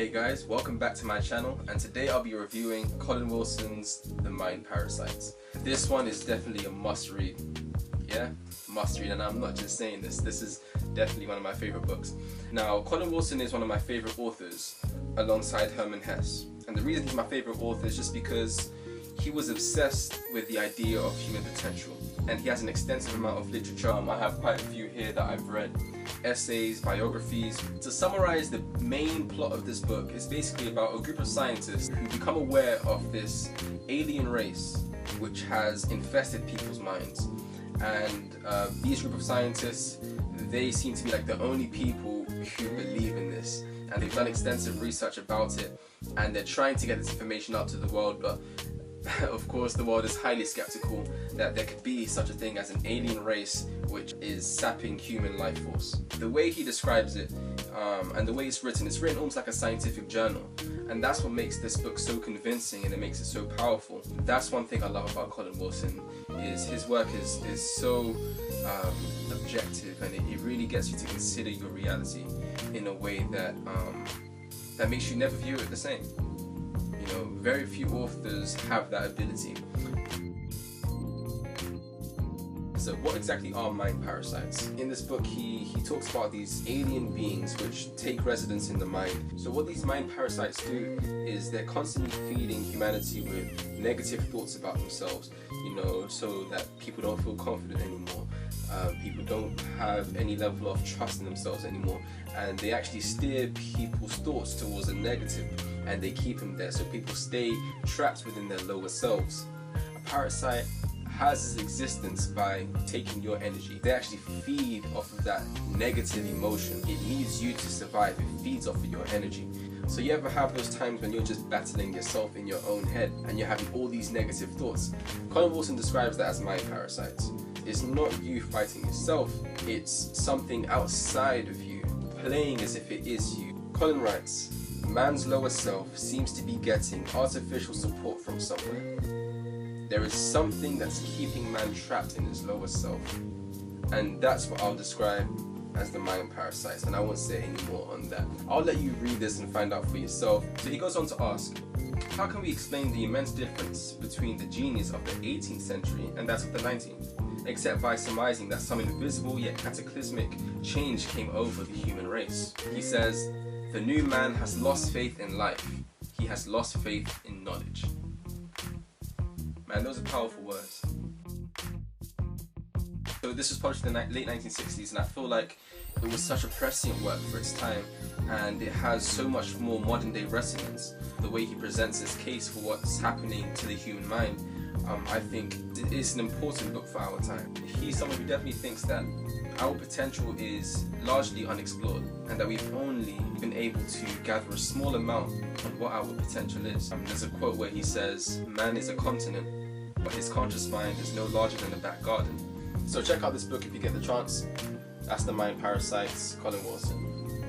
Hey guys, welcome back to my channel, and today I'll be reviewing Colin Wilson's The Mind Parasites. This one is definitely a must read. Yeah, must read, and I'm not just saying this. This is definitely one of my favorite books. Now, Colin Wilson is one of my favorite authors alongside Herman Hesse. And the reason he's my favorite author is just because he was obsessed with the idea of human potential. And he has an extensive amount of literature. I have quite a few here that I've read. Essays, biographies. To summarize the main plot of this book, it's basically about a group of scientists who become aware of this alien race which has infested people's minds. And these group of scientists, they seem to be like the only people who believe in this. And they've done extensive research about it, and they're trying to get this information out to the world, but of course the world is highly skeptical that there could be such a thing as an alien race which is sapping human life force. The way he describes it and the way it's written almost like a scientific journal, and that's what makes this book so convincing and it makes it so powerful. That's one thing I love about Colin Wilson, is his work is so objective, and it really gets you to consider your reality in a way that that makes you never view it the same. You know, very few authors have that ability. So what exactly are mind parasites? In this book he talks about these alien beings which take residence in the mind. So what these mind parasites do is they're constantly feeding humanity with negative thoughts about themselves, you know, so that people don't feel confident anymore. People don't have any level of trust in themselves anymore, and they actually steer people's thoughts towards a negative, and they keep them there, so people stay trapped within their lower selves. A parasite has its existence by taking your energy. They actually feed off of that negative emotion. It needs you to survive. It feeds off of your energy. So you ever have those times when you're just battling yourself in your own head and you're having all these negative thoughts? Colin Wilson describes that as mind parasites. It's not you fighting yourself, it's something outside of you, playing as if it is you. Colin writes, man's lower self seems to be getting artificial support from somewhere. There is something that's keeping man trapped in his lower self. And that's what I'll describe as the mind parasites, and I won't say any more on that. I'll let you read this and find out for yourself. So he goes on to ask, how can we explain the immense difference between the genius of the 18th century and that of the 19th, except by surmising that some invisible yet cataclysmic change came over the human race? He says, the new man has lost faith in life. He has lost faith in knowledge. Man, those are powerful words. So this was published in the late 1960s, and I feel like it was such a prescient work for its time, and it has so much more modern day resonance. The way he presents his case for what's happening to the human mind, I think it's an important book for our time. He's someone who definitely thinks that our potential is largely unexplored, and that we've only been able to gather a small amount on what our potential is. There's a quote where he says, man is a continent, but his conscious mind is no larger than a back garden. So check out this book if you get the chance. That's The Mind Parasites, Colin Wilson.